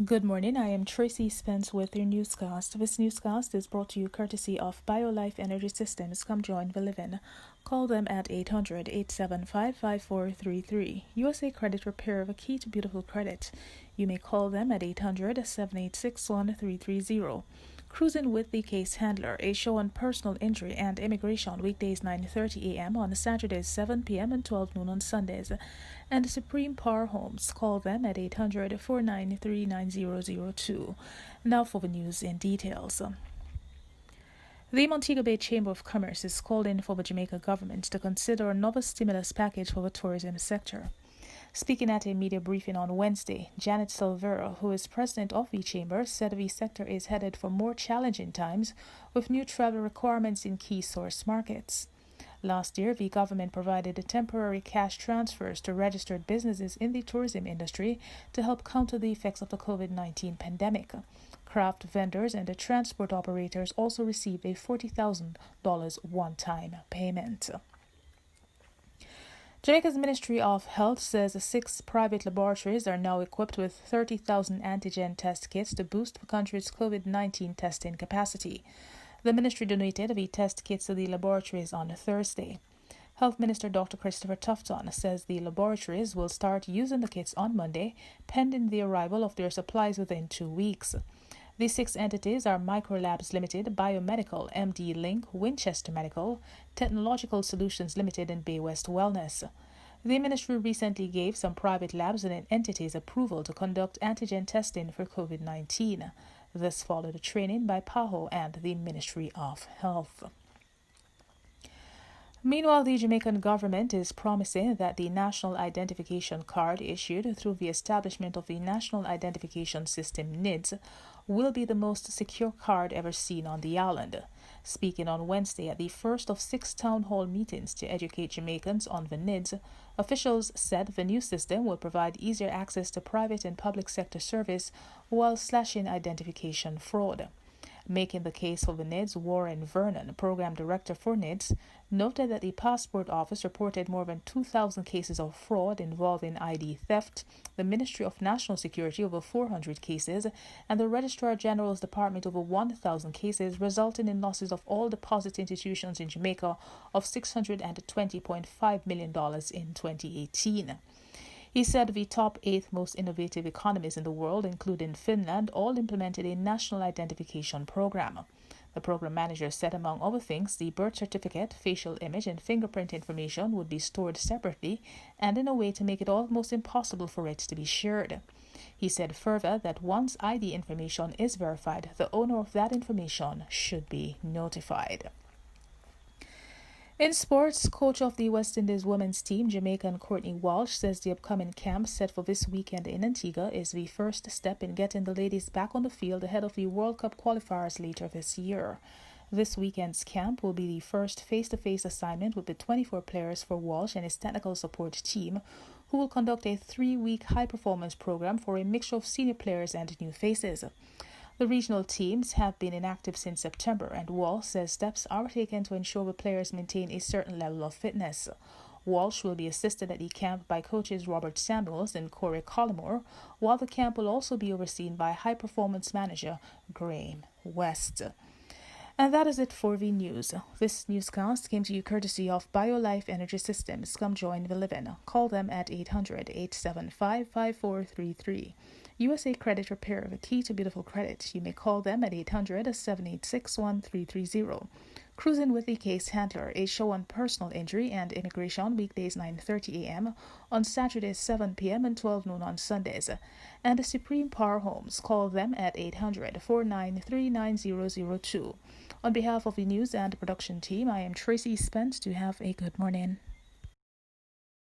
Good morning, I am Tracy Spence with your newscast. This newscast is brought to you courtesy of BioLife Energy Systems. Come join the living. Call them at 800-875-5433. USA Credit Repair, the key to beautiful credit. You may call them at 800-786-1330. Cruising with the Case Handler, a show on personal injury and immigration, weekdays 9:30 a.m. on Saturdays 7 p.m. and 12 noon on Sundays. And Supreme Power Homes, call them at 800-493-9002. Now for the news in details. The Montego Bay Chamber of Commerce is calling for the Jamaica government to consider another stimulus package for the tourism sector. Speaking at a media briefing on Wednesday, Janet Silvera, who is president of the chamber, said the sector is headed for more challenging times with new travel requirements in key source markets. Last year, the government provided temporary cash transfers to registered businesses in the tourism industry to help counter the effects of the COVID-19 pandemic. Craft vendors and the transport operators also received a $40,000 one-time payment. Jamaica's Ministry of Health says 6 private laboratories are now equipped with 30,000 antigen test kits to boost the country's COVID-19 testing capacity. The ministry donated the test kits to the laboratories on Thursday. Health Minister Dr. Christopher Tufton says the laboratories will start using the kits on Monday, pending the arrival of their supplies within 2 weeks. The 6 entities are Microlabs Limited, Biomedical, MD Link, Winchester Medical, Technological Solutions Limited, and Bay West Wellness. The ministry recently gave some private labs and entities approval to conduct antigen testing for COVID-19. This followed a training by PAHO and the Ministry of Health. Meanwhile, the Jamaican government is promising that the National Identification Card issued through the establishment of the National Identification System NIDS will be the most secure card ever seen on the island. Speaking on Wednesday at the first of 6 town hall meetings to educate Jamaicans on the NIDS, officials said the new system will provide easier access to private and public sector service while slashing identification fraud. Making the case for the NIDS, Warren Vernon, program director for NIDS, noted that the passport office reported more than 2,000 cases of fraud involving ID theft, the Ministry of National Security over 400 cases, and the Registrar General's Department over 1,000 cases, resulting in losses of all deposit institutions in Jamaica of $620.5 million in 2018. He said the top 8 most innovative economies in the world, including Finland, all implemented a national identification program. The program manager said, among other things, the birth certificate, facial image, and fingerprint information would be stored separately and in a way to make it almost impossible for it to be shared. He said further that once ID information is verified, the owner of that information should be notified. In sports, coach of the West Indies women's team, Jamaican Courtney Walsh, says the upcoming camp set for this weekend in Antigua is the first step in getting the ladies back on the field ahead of the World Cup qualifiers later this year. This weekend's camp will be the first face-to-face assignment with the 24 players for Walsh and his technical support team, who will conduct a 3-week high-performance program for a mixture of senior players and new faces. The regional teams have been inactive since September, and Walsh says steps are taken to ensure the players maintain a certain level of fitness. Walsh will be assisted at the camp by coaches Robert Samuels and Corey Collymore, while the camp will also be overseen by high-performance manager Graham West. And that is it for the news. This newscast came to you courtesy of BioLife Energy Systems. Come join the living. Call them at 800-875-5433. USA Credit Repair, the key to beautiful credit. You may call them at 800-786-1330. Cruising with the Case Handler, a show on personal injury and immigration, weekdays 9:30 a.m. on Saturdays 7 p.m. and 12 noon on Sundays. And the Supreme Power Homes, call them at 800-493-9002. On behalf of the news and production team, I am Tracy Spence. To have a good morning.